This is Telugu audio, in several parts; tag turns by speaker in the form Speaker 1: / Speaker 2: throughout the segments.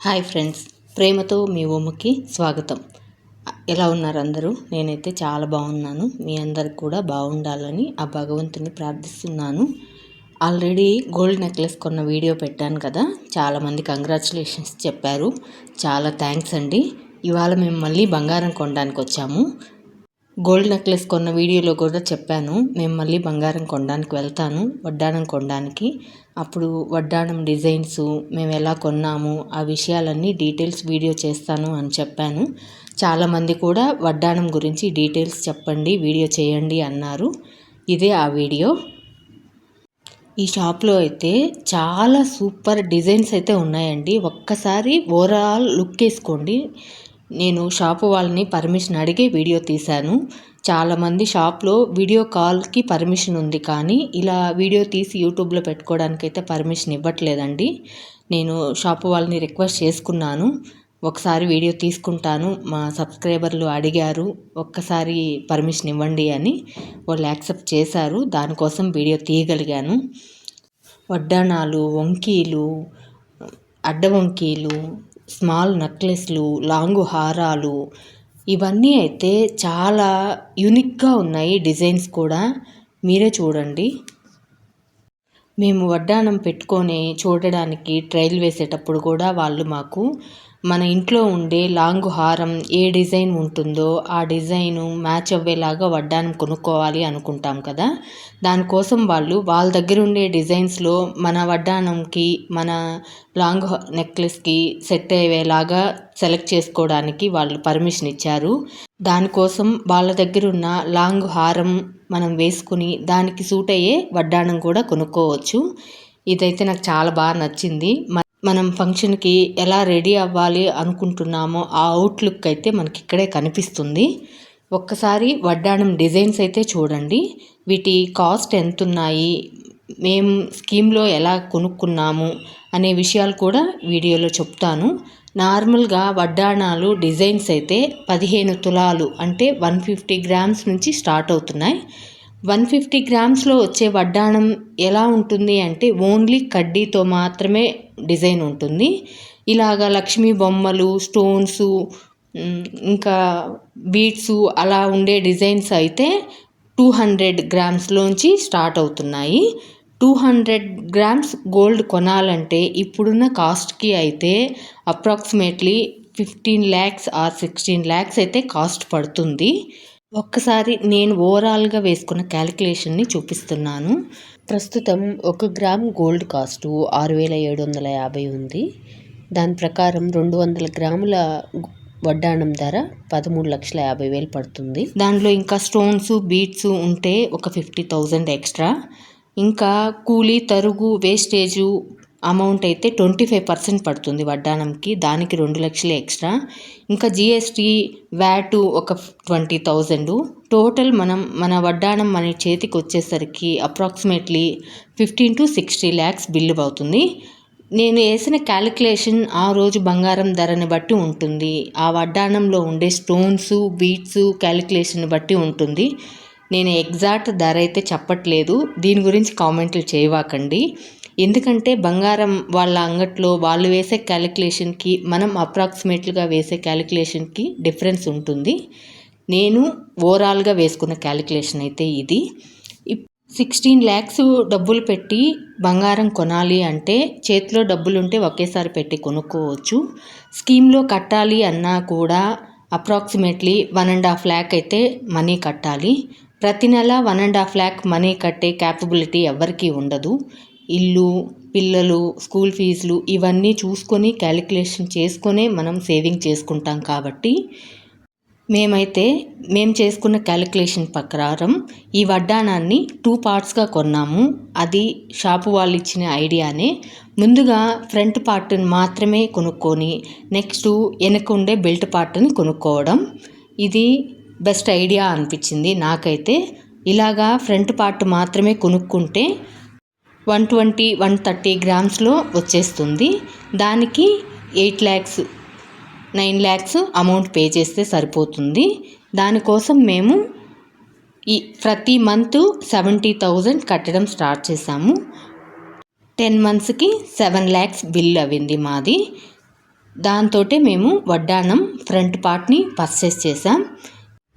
Speaker 1: హాయ్ ఫ్రెండ్స్, ప్రేమతో మీ ఓముకి స్వాగతం. ఎలా ఉన్నారు అందరూ? నేనైతే చాలా బాగున్నాను. మీ అందరికి కూడా బాగుండాలని ఆ భగవంతుని ప్రార్థిస్తున్నాను. ఆల్రెడీ గోల్డ్ నెక్లెస్ కొన్న వీడియో పెట్టాను కదా, చాలామంది కంగ్రాచులేషన్స్ చెప్పారు. చాలా థ్యాంక్స్ అండి. ఇవాళ మేము మళ్ళీ బంగారం కొనడానికి వచ్చాము. గోల్డ్ నెక్లెస్ కొన్న వీడియోలో కూడా చెప్పాను, మేము మళ్ళీ బంగారం కొనడానికి వెళ్తాను, వడ్డానం కొనడానికి. అప్పుడు వడ్డానం డిజైన్స్ మేము ఎలా కొన్నాము ఆ విషయాలన్నీ డీటెయిల్స్ వీడియో చేస్తాను అని చెప్పాను. చాలామంది కూడా వడ్డానం గురించి డీటెయిల్స్ చెప్పండి, వీడియో చేయండి అన్నారు. ఇదే ఆ వీడియో. ఈ షాప్లో అయితే చాలా సూపర్ డిజైన్స్ అయితే ఉన్నాయండి. ఒక్కసారి ఓవరాల్ లుక్ వేసుకోండి. నేను షాపు వాళ్ళని పర్మిషన్ అడిగి వీడియో తీశాను. చాలామంది షాప్లో వీడియో కాల్కి పర్మిషన్ ఉంది, కానీ ఇలా వీడియో తీసి యూట్యూబ్లో పెట్టుకోవడానికి అయితే పర్మిషన్ ఇవ్వట్లేదండి. నేను షాపు వాళ్ళని రిక్వెస్ట్ చేసుకున్నాను, ఒకసారి వీడియో తీసుకుంటాను, మా సబ్స్క్రైబర్లు అడిగారు ఒక్కసారి పర్మిషన్ ఇవ్వండి అని. వాళ్ళు యాక్సెప్ట్ చేశారు, దానికోసం వీడియో తీయగలిగాను. వడ్డానాలు, వంకీలు, అడ్డ వంకీలు, స్మాల్ నెక్లెస్లు, లాంగు హారాలు, ఇవన్నీ అయితే చాలా యూనిక్గా ఉన్నాయి. డిజైన్స్ కూడా మీరే చూడండి. మేము వడ్డానం పెట్టుకొని చూడడానికి ట్రయల్ వేసేటప్పుడు కూడా వాళ్ళు మాకు మన ఇంట్లో ఉండే లాంగ్ హారం ఏ డిజైన్ ఉంటుందో ఆ డిజైను మ్యాచ్ అవ్వేలాగా వడ్డానం కొనుక్కోవాలి అనుకుంటాం కదా, దానికోసం వాళ్ళు వాళ్ళ దగ్గర ఉండే డిజైన్స్లో మన వడ్డానంకి, మన లాంగ్ నెక్లెస్కి సెట్ అయ్యేలాగా సెలెక్ట్ చేసుకోవడానికి వాళ్ళు పర్మిషన్ ఇచ్చారు. దానికోసం వాళ్ళ దగ్గర ఉన్న లాంగ్ హారం మనం వేసుకుని దానికి సూట్ అయ్యే వడ్డానం కూడా కొనుక్కోవచ్చు. ఇదైతే నాకు చాలా బాగా నచ్చింది. మనం ఫంక్షన్కి ఎలా రెడీ అవ్వాలి అనుకుంటున్నామో ఆ అవుట్లుక్ అయితే మనకి ఇక్కడే కనిపిస్తుంది. ఒక్కసారి వడ్డానం డిజైన్స్ అయితే చూడండి. వీటి కాస్ట్ ఎంత ఉన్నాయి, మేము స్కీమ్లో ఎలా కొనుక్కున్నాము అనే విషయాలు కూడా వీడియోలో చెప్తాను. నార్మల్గా వడ్డానాలు డిజైన్స్ అయితే 15 తులాలు అంటే 150 గ్రామ్స్ నుంచి స్టార్ట్ అవుతున్నాయి. 150 గ్రామ్స్లో వచ్చే వడ్డానం ఎలా ఉంటుంది అంటే ఓన్లీ కడ్డీతో మాత్రమే డిజైన్ ఉంటుంది. ఇలాగా లక్ష్మీ బొమ్మలు, స్టోన్స్, ఇంకా బీడ్స్ అలా ఉండే డిజైన్స్ అయితే 200 గ్రామ్స్లోంచి స్టార్ట్ అవుతున్నాయి. 200 గ్రామ్స్ గోల్డ్ కొనాలంటే ఇప్పుడున్న కాస్ట్కి అయితే అప్రాక్సిమేట్లీ 15 lakhs ఆర్ 16 lakhs అయితే కాస్ట్ పడుతుంది. ఒక్కసారి నేను ఓవరాల్గా వేసుకున్న క్యాలిక్యులేషన్ని చూపిస్తున్నాను. ప్రస్తుతం 1 గ్రామ్ గోల్డ్ కాస్టు 6,750 ఉంది. దాని ప్రకారం 200 గ్రాముల వడ్డానం ధర 13,50,000 పడుతుంది. దానిలో ఇంకా స్టోన్స్, బీడ్స్ ఉంటే ఒక 50,000 ఎక్స్ట్రా. ఇంకా కూలీ, తరుగు, వేస్టేజు అమౌంట్ అయితే 25% పడుతుంది వడ్డానంకి, దానికి 2 లక్షలు ఎక్స్ట్రా. ఇంకా జిఎస్టీ, వ్యాటు ఒక 20,000. టోటల్ మన వడ్డానం మన చేతికి వచ్చేసరికి అప్రాక్సిమేట్లీ 15 to 60 lakhs బిల్లు అవుతుంది. నేను వేసిన క్యాలిక్యులేషన్ ఆ రోజు బంగారం ధరని బట్టి ఉంటుంది. ఆ వడ్డానంలో ఉండే స్టోన్స్, బీడ్స్ క్యాలిక్యులేషన్ బట్టి ఉంటుంది. నేను ఎగ్జాక్ట్ ధర అయితే చెప్పట్లేదు, దీని గురించి కామెంట్లు చేయవాకండి. ఎందుకంటే బంగారం వాళ్ళ అంగట్లో వాళ్ళు వేసే క్యాలిక్యులేషన్కి మనం అప్రాక్సిమేట్గా వేసే క్యాలిక్యులేషన్కి డిఫరెన్స్ ఉంటుంది. నేను ఓవరాల్గా వేసుకున్న క్యాలిక్యులేషన్ అయితే ఇది. 16 lakhs డబ్బులు పెట్టి బంగారం కొనాలి అంటే చేతిలో డబ్బులుంటే ఒకేసారి పెట్టి కొనుక్కోవచ్చు. స్కీమ్లో కట్టాలి అన్నా కూడా అప్రాక్సిమేట్లీ 1.5 lakh అయితే మనీ కట్టాలి. ప్రతి నెల 1.5 lakh మనీ కట్టే క్యాపబిలిటీ ఎవరికీ ఉండదు. ఇల్లు, పిల్లలు, స్కూల్ ఫీజులు ఇవన్నీ చూసుకొని క్యాలిక్యులేషన్ చేసుకొనే మనం సేవింగ్ చేసుకుంటాం. కాబట్టి మేము చేసుకున్న క్యాలిక్యులేషన్ ప్రకారం ఈ వడ్డానాన్ని 2 partsగా కొన్నాము. అది షాపు వాళ్ళు ఇచ్చిన ఐడియానే. ముందుగా ఫ్రంట్ పార్ట్ని మాత్రమే కొనుక్కొని నెక్స్ట్ వెనక ఉండే బెల్ట్ పార్ట్ని కొనుక్కోవడం, ఇది బెస్ట్ ఐడియా అనిపించింది నాకైతే. ఇలాగా ఫ్రంట్ పార్ట్ మాత్రమే కొనుక్కుంటే 120-130 గ్రామ్స్లో వచ్చేస్తుంది. దానికి 8 lakhs 9 lakhs అమౌంట్ పే చేస్తే సరిపోతుంది. దానికోసం మేము ప్రతి మంత్ 70,000 కట్టడం స్టార్ట్ చేసాము. 10 monthsకి 7 lakhs బిల్ అయింది మాది. దాంతోటే మేము వడ్డానం ఫ్రంట్ పార్ట్ని పర్చేస్ చేసాం.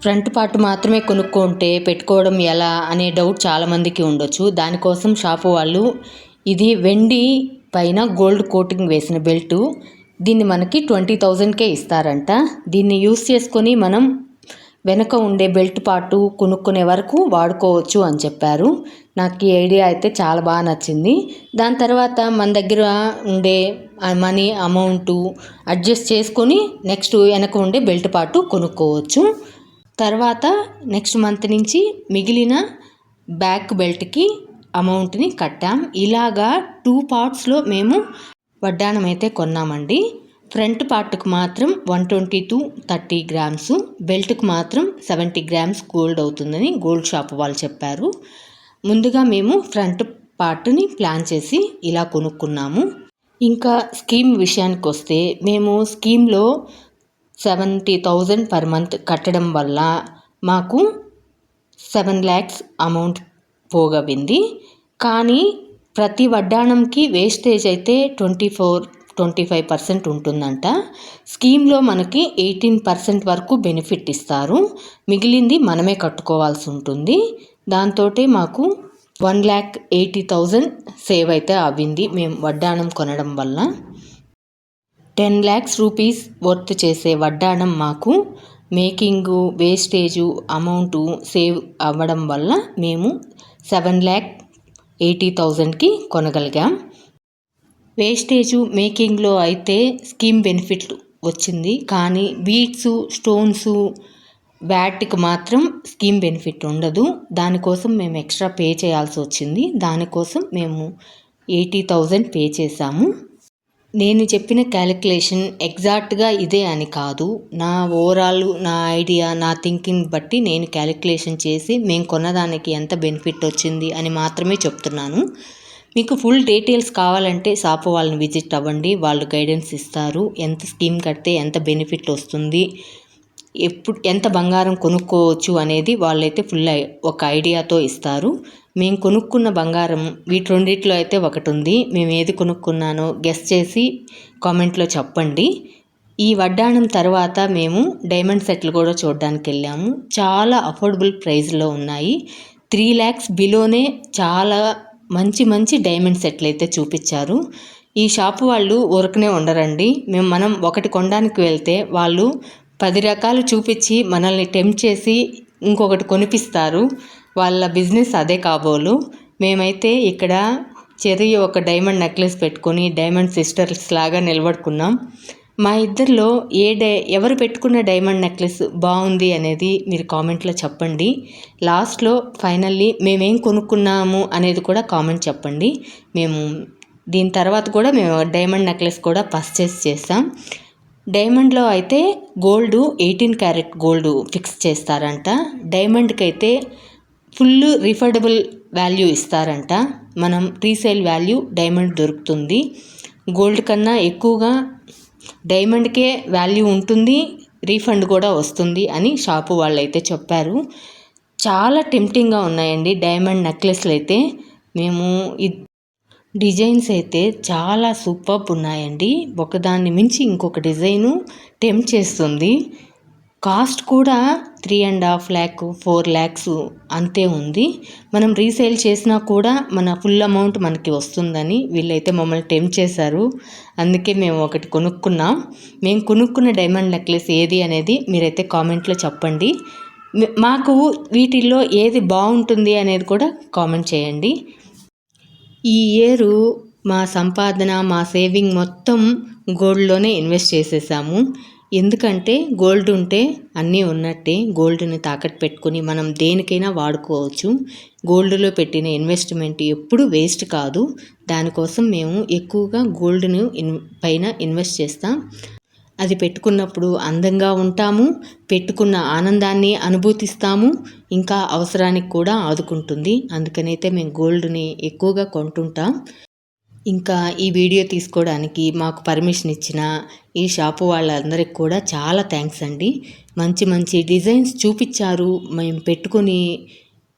Speaker 1: ఫ్రంట్ పార్ట్ మాత్రమే కొనుక్కుంటే పెట్టుకోవడం ఎలా అనే డౌట్ చాలామందికి ఉండొచ్చు. దానికోసం షాపు వాళ్ళు ఇది వెండి పైన గోల్డ్ కోటింగ్ వేసిన బెల్టు, దీన్ని మనకి 20,000కే ఇస్తారంట. దీన్ని యూస్ చేసుకొని మనం వెనక ఉండే బెల్ట్ పార్టు కొనుక్కునే వరకు వాడుకోవచ్చు అని చెప్పారు. నాకు ఈ ఐడియా అయితే చాలా బాగా నచ్చింది. దాని తర్వాత మన దగ్గర ఉండే మనీ అమౌంటు అడ్జస్ట్ చేసుకొని నెక్స్ట్ వెనక ఉండే బెల్ట్ పార్టు కొనుక్కోవచ్చు. తర్వాత నెక్స్ట్ మంత్ నుంచి మిగిలిన బ్యాక్ బెల్ట్కి అమౌంట్ని కట్టాం. ఇలాగా 2 పార్ట్స్లో మేము వడ్డానం అయితే కొన్నామండి. ఫ్రంట్ పార్ట్కి మాత్రం 120 to 30 grams, బెల్ట్కి మాత్రం 70 grams గోల్డ్ అవుతుందని గోల్డ్ షాప్ వాళ్ళు చెప్పారు. ముందుగా మేము ఫ్రంట్ పార్ట్ని ప్లాన్ చేసి ఇలా కొనుక్కున్నాము. ఇంకా స్కీమ్ విషయానికి వస్తే మేము స్కీమ్లో 70,000 per month కట్టడం వల్ల మాకు 7 lakhs అమౌంట్ పోగవింది. కానీ ప్రతి వడ్డానంకి వేస్టేజ్ అయితే 24-25% ఉంటుందంట. స్కీమ్లో మనకి 18% వరకు బెనిఫిట్ ఇస్తారు. మిగిలింది మనమే కట్టుకోవాల్సి ఉంటుంది. దాంతో మాకు 1,80,000 సేవ్ అయితే అవ్వింది మేము వడ్డానం కొనడం వల్ల. 10 lakhs rupees వర్త్ చేసే వడ్డానం మాకు మేకింగు వేస్టేజు అమౌంటు సేవ్ అవ్వడం వల్ల మేము 7,80,000కి కొనగలిగాం. వేస్టేజు మేకింగ్లో అయితే స్కీమ్ బెనిఫిట్ వచ్చింది, కానీ బీడ్స్ స్టోన్స్ వ్యాట్కి మాత్రం స్కీమ్ బెనిఫిట్ ఉండదు. దానికోసం మేము ఎక్స్ట్రా పే చేయాల్సి వచ్చింది. దానికోసం మేము 80,000 పే చేసాము. నేను చెప్పిన క్యాలిక్యులేషన్ ఎగ్జాక్ట్గా ఇదే అని కాదు, నా ఓవరాల్ నా ఐడియా నా థింకింగ్ బట్టి నేను క్యాలిక్యులేషన్ చేసి మేము కొన్నదానికి ఎంత బెనిఫిట్ వచ్చింది అని మాత్రమే చెప్తున్నాను. మీకు ఫుల్ డీటెయిల్స్ కావాలంటే షాపు వాళ్ళని విజిట్ అవ్వండి, వాళ్ళు గైడెన్స్ ఇస్తారు. ఎంత స్కీమ్ కడితే ఎంత బెనిఫిట్ వస్తుంది, ఎప్పుడు ఎంత బంగారం కొనుక్కోవచ్చు అనేది వాళ్ళైతే ఫుల్ ఒక ఐడియాతో ఇస్తారు. మేము కొనుక్కున్న బంగారం వీటి రెండిట్లో అయితే ఒకటి ఉంది. మేము ఏది కొనుక్కున్నానో గెస్ చేసి కామెంట్లో చెప్పండి. ఈ వడ్డాణం తర్వాత మేము డైమండ్ సెట్లు కూడా చూడడానికి వెళ్ళాము. చాలా అఫోర్డబుల్ ప్రైస్లో ఉన్నాయి. 3 lakhs బిలోనే చాలా మంచి డైమండ్ సెట్లు అయితే చూపించారు. ఈ షాపు వాళ్ళు ఊరకనే ఉండరండి. మనం ఒకటి కొనడానికి వెళ్తే వాళ్ళు 10 రకాలు చూపించి మనల్ని టెంప్ట్ చేసి ఇంకొకటి కొనిపిస్తారు. వాళ్ళ బిజినెస్ అదే కాబోలు. మేమైతే ఇక్కడ చెరియ ఒక డైమండ్ నెక్లెస్ పెట్టుకొని డైమండ్ సిస్టర్స్ లాగా నిలబడుకున్నాం. మా ఇద్దరిలో ఎవరు పెట్టుకున్న డైమండ్ నెక్లెస్ బాగుంది అనేది మీరు కామెంట్లో చెప్పండి. లాస్ట్లో ఫైనల్లీ మేమేం కొనుక్కున్నాము అనేది కూడా కామెంట్ చెప్పండి. మేము దీని తర్వాత కూడా మేము డైమండ్ నెక్లెస్ కూడా పర్చేస్ చేస్తాం. డైమండ్లో అయితే గోల్డ్ 18 క్యారెట్ గోల్డ్ ఫిక్స్ చేస్తారంట. డైమండ్కి అయితే ఫుల్ రిఫండబుల్ వాల్యూ ఇస్తారంట. మనం రీసేల్ వాల్యూ డైమండ్ దొరుకుతుంది. గోల్డ్ కన్నా ఎక్కువగా డైమండ్కే వాల్యూ ఉంటుంది, రీఫండ్ కూడా వస్తుంది అని షాపు వాళ్ళు అయితే చెప్పారు. చాలా టెంప్టింగ్గా ఉన్నాయండి డైమండ్ నెక్లెస్లు అయితే. మేము డిజైన్స్ అయితే చాలా సూపర్బ్ ఉన్నాయండి. ఒకదాన్ని మించి ఇంకొక డిజైను టెంప్ట్ చేస్తుంది. కాస్ట్ కూడా 3.5 lakh 4 lakhs అంతే ఉంది. మనం రీసేల్ చేసినా కూడా మన ఫుల్ అమౌంట్ మనకి వస్తుందని వీళ్ళైతే మమ్మల్ని టెంప్ట్ చేశారు. అందుకే మేము ఒకటి కొనుక్కున్నాం. మేము కొనుక్కున్న డైమండ్ నెక్లెస్ ఏది అనేది మీరైతే కామెంట్లో చెప్పండి. మాకు వీటిల్లో ఏది బాగుంటుంది అనేది కూడా కామెంట్ చేయండి. ఈ ఇయర్ మా సంపాదన మా సేవింగ్ మొత్తం గోల్డ్లోనే ఇన్వెస్ట్ చేసేసాము. ఎందుకంటే గోల్డ్ ఉంటే అన్నీ ఉన్నట్టే. గోల్డ్ని తాకట్టు పెట్టుకుని మనం దేనికైనా వాడుకోవచ్చు. గోల్డ్లో పెట్టిన ఇన్వెస్ట్మెంట్ ఎప్పుడు వేస్ట్ కాదు. దానికోసం మేము ఎక్కువగా గోల్డ్ను పైన ఇన్వెస్ట్ చేస్తాం. అది పెట్టుకున్నప్పుడు అందంగా ఉంటాము, పెట్టుకున్న ఆనందాన్ని అనుభూతిస్తాము, ఇంకా అవసరానికి కూడా ఆదుకుంటుంది. అందుకనైతే మేము గోల్డ్ని ఎక్కువగా కొంటుంటాం. ఇంకా ఈ వీడియో తీసుకోవడానికి మాకు పర్మిషన్ ఇచ్చిన ఈ షాపు వాళ్ళందరికీ కూడా చాలా థ్యాంక్స్ అండి. మంచి డిజైన్స్ చూపించారు. మేము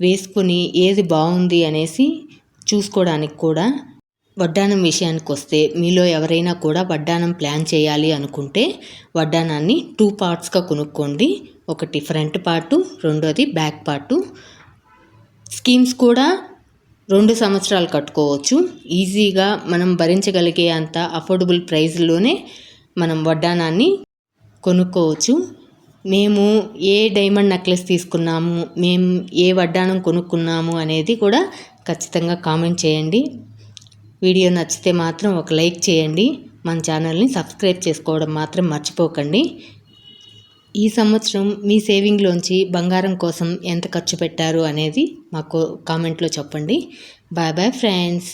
Speaker 1: వేసుకొని ఏది బాగుంది అనేసి చూసుకోవడానికి కూడా. వడ్డానం విషయానికి వస్తే మీలో ఎవరైనా కూడా వడ్డానం ప్లాన్ చేయాలి అనుకుంటే వడ్డానాన్ని 2 పార్ట్స్గా కొనుక్కోండి. ఒకటి ఫ్రంట్ పార్టు, రెండోది బ్యాక్ పార్టు. స్కీమ్స్ కూడా 2 సంవత్సరాలు కట్టుకోవచ్చు. ఈజీగా మనం భరించగలిగే అంత అఫోర్డబుల్ ప్రైస్లోనే మనం వడ్డానాన్ని కొనుక్కోవచ్చు. మేము ఏ డైమండ్ నెక్లెస్ తీసుకున్నాము, మేము ఏ వడ్డానం కొనుక్కున్నాము అనేది కూడా ఖచ్చితంగా కామెంట్ చేయండి. వీడియో నచ్చితే మాత్రం ఒక లైక్ చేయండి. మన ఛానల్ని సబ్స్క్రైబ్ చేసుకోవడం మాత్రం మర్చిపోకండి. ఈ సంవత్సరం మీ సేవింగ్లోంచి బంగారం కోసం ఎంత ఖర్చు పెట్టారు అనేది మాకు కామెంట్లో చెప్పండి. Bye bye friends.